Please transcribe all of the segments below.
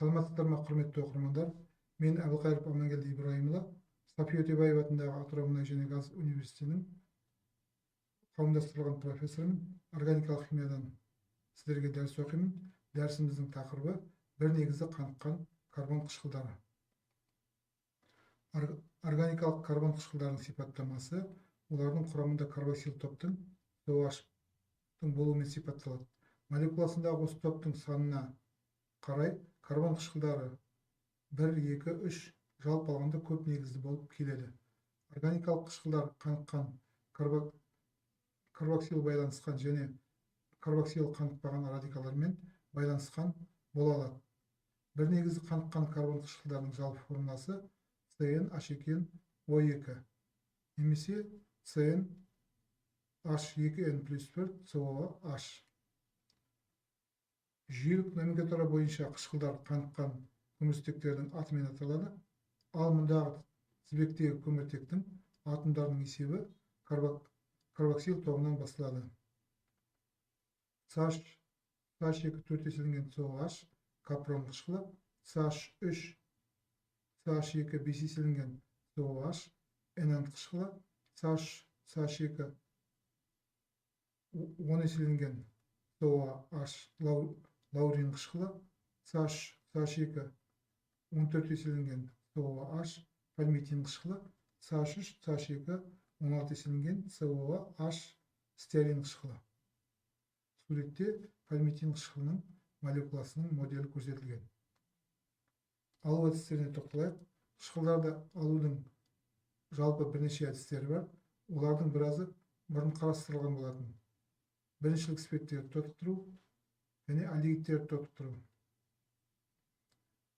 Саламатсыздар ма, құрметті оқырмандар? Мен Әбілқайыр Амангелді Ибраимұлы, Сапи Өтебаев атындағы Атырау мұнай және газ университетінің қауымдастырылған профессорымын. Органикалық химиядан сіздерге дәріс оқимын. Дәрісіміздің тақырыбы бір негізі қаныққан карбон қышқылдары. Органикалық карбон қышқылдарының сипаттамасы олардың құрамында карбоксил топтың OH-тың болуымен сипатталады. Молекуласындағы осы топтың санына қарай карбон қышқылдары 1, 2, 3 жалпы алғанда көп негізді болып келеді. Органикалық қышқылдар қаныққан карбоксил байланысқан және карбоксил қанықпаған радикалдармен байланысқан бола алады. Бір негізді қаныққан карбон қышқылдарының жалпы формуласы CnH2O2 немесе CnH2n+1 COH. Жүйелік номенклатура бойынша қышқылдар қаныққан көміртектердің атымен аталады. Ал мұндағы тізбектегі көміртектің атомдарының есебі карбоксил тобынан басталады. CH2 төрт еселенген COH капрон қышқылы, CH3 CH2 5 еселенген COH энант қышқылы, CH2 10 еселенген COH лаурин қышқылы, CH2 14 еселенген COH пальмитин қышқылы, CH3 CH2 16 еселенген COH стеарин қышқылы. Суретте пальмитин қышқылының молекуласының моделі көрсетілген. Алу әдістеріне тоқталайық. Қышқылдарды алудың жалпы бірнеше әдістері бар. Олардың біразы бұрын қарастырылған болатын. Біріншілік спектерді тотықтыру және алдегидтерді тотықтыру.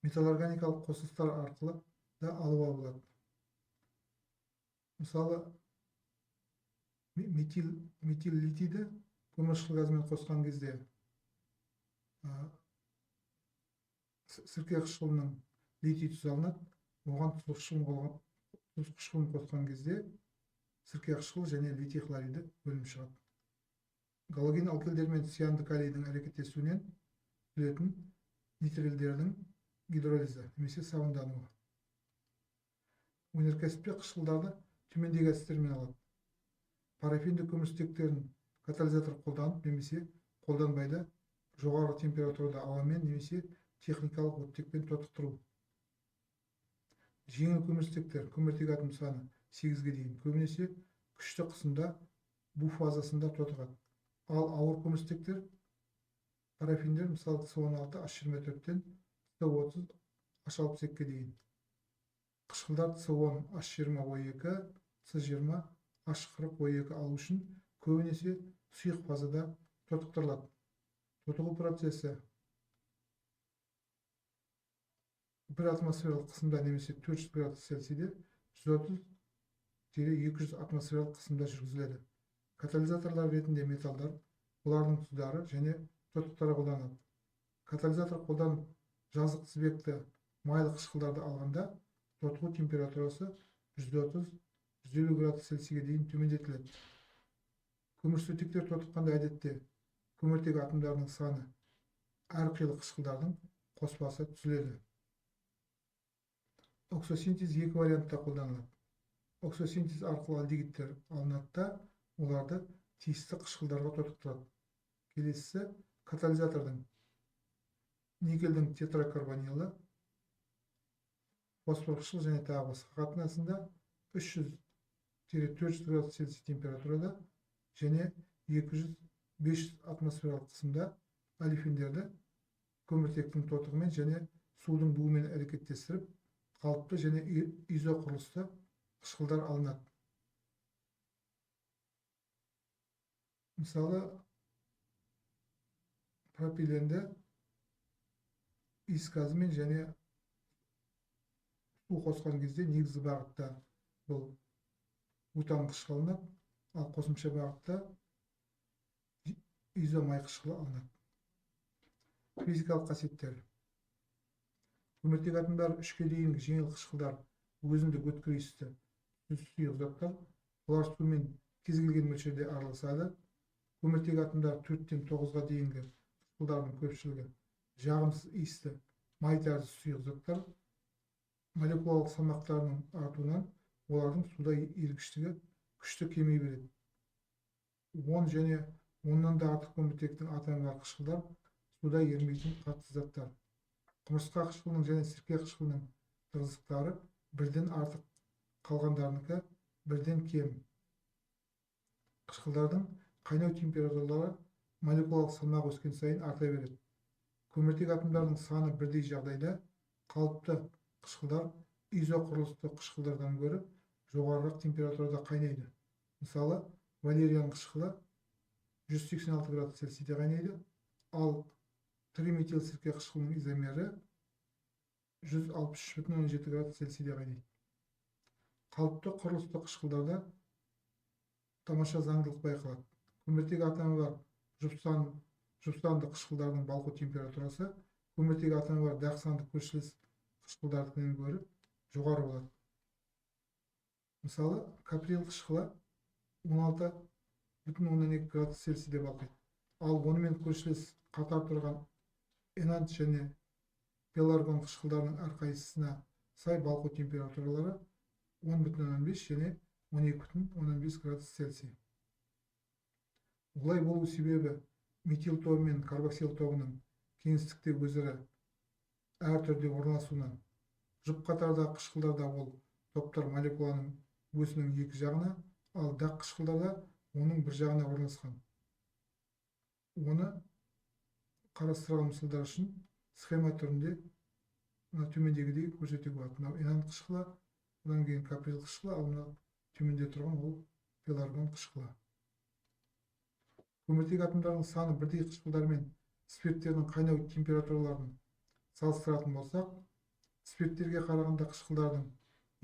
Металлорганикалық қосылыстар арқылы да алуға болады. Мысалы, метил литийді көмірқышқыл газымен қосқан кезде сірке қышқылының литий тұзы алынады. Оған тұз қышқылын қосқан кезде сірке қышқыл және литий хлориді бөлініп шығады. Галоген алкилдер мен цианды калийдің әрекеттесуінен түзілетін нитрилдердің гидролизі немесе сауындануы. Өнеркәсіпте қышқылдарды төмендегі әдістермен алады. Парафинді көміртектерін катализатор қолданып немесе қолданбайды жоғары температурада ауамен немесе техникалық оттекпен тотықтыру. Жеңіл көміртектер көміртек атом саны 8-ге дейін көбінесе күшті қысымда бу фазасында тотығады. Ал ауыр көміртектер парафиндер мысалы С16 H24-тен С30 H62-ге дейін. Қышқылдар С10 H20O2, С20 H40O2 алу үшін көбінесе сұйық фазада тотықтырылады. Тотығу процесі 1 атмосфералық қысымда немесе 400 градус Цельсийде 130-200 атмосфералық қысымда жүргізіледі. Катализаторлар ретінде металдар, олардың тұздары және тотықтары қолданылады. Катализатор қолданып жазық тізбекті майлы қышқылдарды алғанда тотығу температурасы 130-150 градус Цельсийге дейін төмендетіледі. Көмірсутектер тотыққанда әдетте көміртек атомдарының саны әрқилы қышқылдардың қоспасы түзіледі. Оксосинтез екі вариантта қолданылады. Оксосинтез арқылы алдегидтер алынады да оларды тиісті қышқылдарға тотықтырады. Келесісі катализатордың никельдің тетракарбонилі, фосфор қышқыл және тағы басқа қатынасында 300-400 градус Цельсий температурада және 200-500 атмосфералық қысымда олефиндерді көміртектің тотығымен және судың буымен әрекеттестіріп қалыпты және изоқұрылысты қышқылдар алынады. Мысалы, пропиленді иіс газымен және су қосқан кезде негізгі бағытта бұл бутан қышқылы алынады, ал қосымша бағытта изомай қышқылы алынады. Физикалық қасиеттер. Көміртек атомдары 3-ке дейінгі жеңіл қышқылдар өзіндік өткір иісті сұйық заттар, олар сумен кез келген мөлшерде араласады. Көміртек атомдары 4-тен 9-ға дейінгі қышқылдардың көпшілігі жағымсыз иісті май тәрізді сұйық заттар молекулалық салмақтарының артуынан олардың суда ерігіштігі күшті кемей береді. 10 және оннан да артық көміртектің атомы бар қышқылдар суда ерімейтін қатты заттар. Құмырсқа қышқылының және сірке қышқылының тығыздықтары бірден артық, қалғандарынікі бірден кем. Қышқылдардың қайнау температуралары молекулалық салмақ өскен сайын арта береді. Көміртек атомдарының саны бірдей жағдайда қалыпты қышқылдар изоқұрылысты қышқылдардан гөрі жоғарырақ температурада қайнайды. Мысалы, валериан қышқылы 186 градус Цельсийде қайнайды, ал триметил сірке қышқылының изомері 163,7 градус Цельсийде қайнайды. Қалыпты құрылысты қышқылдарда тамаша заңдылық байқалады. Көміртек атомы бар жұпсанды қышқылдардың балқу температурасы көміртек атомы бар дақсанды көршілес қышқылдардыкінен гөрі жоғары болады. Мысалы, каприл қышқылы 16,2 градус Цельсийде балқиды. Ал онымен көршілес қатар тұрған энант және пеларгон қышқылдарының әрқайсысына сай балқу температуралары 10,5 және 12,5 градус Цельсий. Олай болу себебі метил тобы мен карбоксил тобының кеңістікте өзара әр түрде орналасуынан жұп қатардағы қышқылдарда ол топтар молекуланың өзінің екі жағына, ал дақ қышқылдарда оның бір жағына орналасқан. Оны қарастырған мысалдар үшін схема түрінде төмендегідей көрсетуге болады. Мынау энант қышқылы, одан кейін каприл қышқылы, ал мына төменде тұрған ол пеларгон қышқылы. Көміртек атомдарының саны бірдей қышқылдар мен спирттердің қайнау температураларын салыстыратын болсақ, спирттерге қарағанда қышқылдардың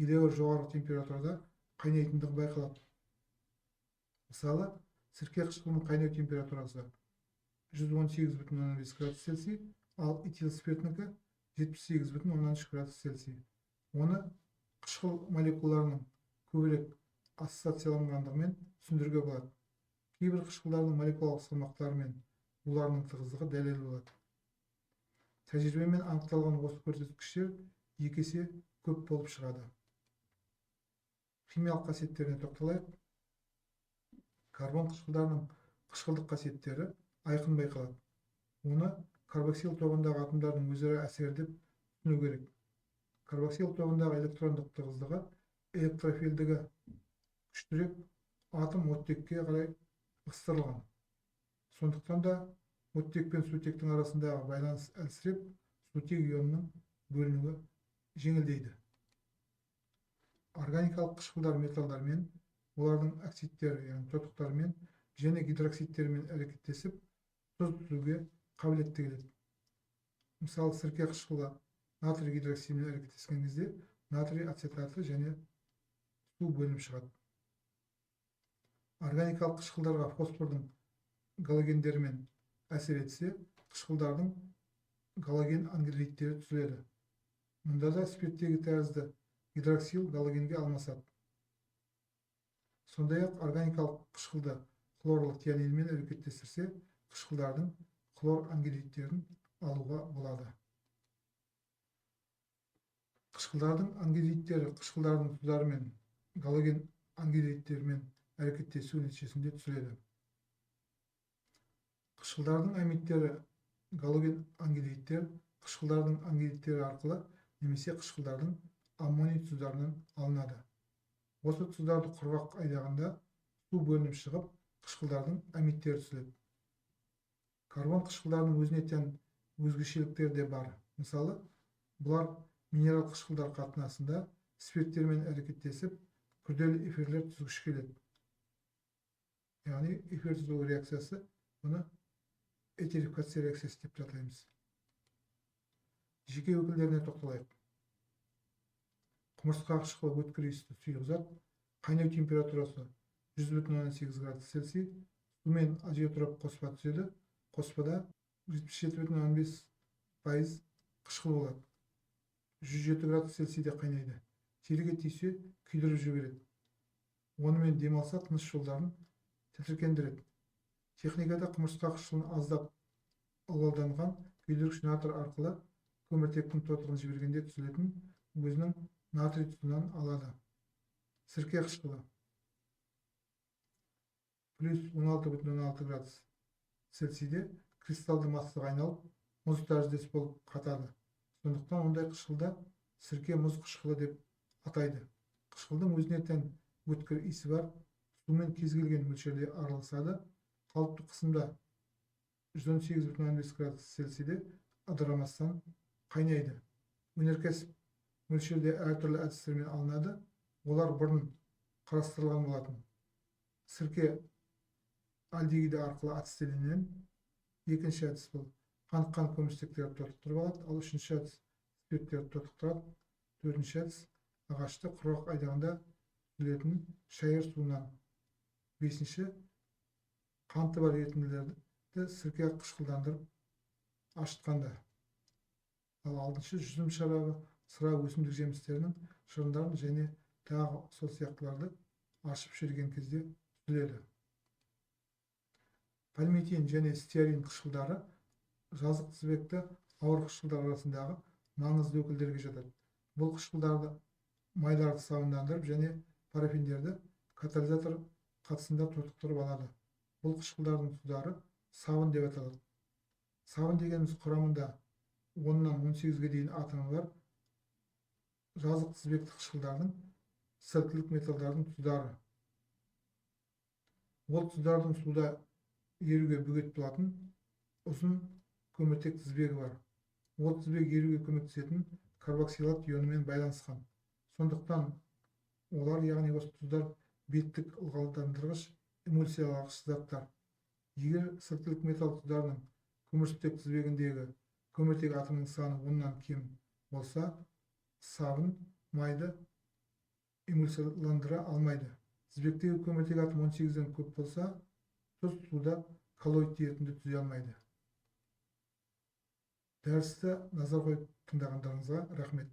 едәуір жоғары температурада қайнайтындығы байқалады. Мысалы, сірке қышқылының қайнау температурасы 118,5 градус Цельсий, ал этил спиртінікі 78,3 градус Цельсий. Оны қышқыл молекулаларының көбірек ассоциацияланғандығымен түсіндіруге болады. Кейбір қышқылдардың молекулалық салмақтары мен оларының тығыздығы дәлел болады. Тәжірибемен анықталған осы көрсеткіштер 2 есе көп болып шығады. Химиялық қасиеттеріне тоқталайық. Карбон қышқылдарының қышқылдық қасиеттері айқын байқалады. Оны карбоксил тобындағы атомдардың өзара әсері деп түсіну керек. Карбоксил тобындағы электрондық тығыздығы электрофилдігі күштірек атом оттекке қарай ығыстырылған. Сондықтан да оттек пен сутектің арасындағы байланыс әлсіреп, сутек ионының бөлінуі жеңілдейді. Органикалық қышқылдар металдармен, олардың оксидтері, яғни тотықтармен және гидроксидтермен әрекеттесіп, тұз түзуге қабілетті келеді. Мысалы, сірке қышқылы натрий гидроксидімен әрекеттескен кезде натрий ацетаты және су бөлініп шығады. Органикалық қышқылдарға фосфордың галогендерімен әсер етсе, қышқылдардың галоген ангидриттері түзіледі. Мұнда да спирттегі тәрізді гидроксил галогенге алмасады. Сондай-ақ органикалық қышқылды хлорлы тианинмен әрекеттестірсе, қышқылдардың хлор ангидриттерін алуға болады. Қышқылдардың ангидриттері қышқылдардың тұздарымен галоген ангидриттерімен әрекеттесу нәтижесінде түзіледі. Қышқылдардың амидтері галоген ангидриттер қышқылдардың ангидриттері арқылы немесе қышқылдардың аммоний тұздарынан алынады. Осы тұздарды құрғақ айдағанда су бөлініп шығып, қышқылдардың амидтері түзіледі. Карбон қышқылдарының өзіне тән өзгешеліктері де бар. Мысалы, бұлар минерал қышқылдар қатынасында спирттермен әрекеттесіп, күрделі эфирлер түзгіш келеді. Яғни эфир түзу реакциясы, бұны этерификация реакциясы деп атаймыз. Жеке өкілдеріне тоқталайық. Құмырсқа қышқылы өткір иісті сұйық зат, қайнау температурасы 100,8 градус Цельсий, сумен азотроп қоспа түседі. Қоспада 77,5% қышқыл болады. 107 градус Цельсийде қайнайды. Теріге тисе күйдіріп жібереді. Онымен демалса тыныс жолдарын тітіркендіреді. Техникада құмырсқа қышқылын аздап ылғалданған күйдіргіш натр арқылы көміртектің тотығын жібергенде түзілетін өзінің натрий тұзынан алады. Сірке қышқылы плюс 16,16 градус Цельсийде кристалды массаға айналып, мұз тәріздес болып қатады. Сондықтан ондай қышқылда сірке мұз қышқылы деп атайды. Қышқылдың өзіне тән өткір иісі бар, сумен кез келген мөлшерде араласады. Қалыпты қысымда 118,5 градус Цельсийде ыдырамастан қайнайды. Өнеркәсіп мөлшерде әртүрлі әдістермен алынады. Олар бұрын қарастырылған болатын. Сірке альдегиді арқылы ацетиленген. Екінші әдіс бұл қаныққан көміртектерді тотықтырып алады, ал үшінші әдіс спирттерді тотықтырады. Төртінші әдіс ағашты құрғақ айдағанда түзілетін шайыр суынан. Бесінші қанты бар ерітінділерді сірке қышқылдандырып ашытқанда. Ал алтыншы жүзім шарабы, сыра өсімдік жемістерінің шырындарын және тағы сол сияқтыларды ашып шерген кезде түзіледі. Пальмитин және стеарин қышқылдары жазық тізбекті ауыр қышқылдар арасындағы маңызды өкілдерге жатады. Бұл қышқылдарды майларды сабындандырып және парафиндерді катализатор қатысында тотықтырып алады. Бұл қышқылдардың тұздары сабын деп аталады. Сабын дегеніміз құрамында 10-нан 18-ге дейін атомы бар жазық тізбекті қышқылдардың сілтілік металдардың тұздары. Ол тұздардың суда еруге бөгет болатын ұзын көміртек тізбегі бар. Ол тізбек еруге көмектесетін карбоксилат ионымен байланысқан. Сондықтан олар, яғни осы тұздар беттік ылғалдандырғыш эмульсиялағыш заттар. Егер сілтілік металл тұздарының көміртек тізбегіндегі көміртек атомының саны 10-нан кем болса, сабын майды эмульсияландыра алмайды. Тізбектегі көміртек атом 18-ден көп болса, тұз суда коллоид диетінде түзе алмайды. Дәрісті назар қойып тыңдағандарыңызға рахмет.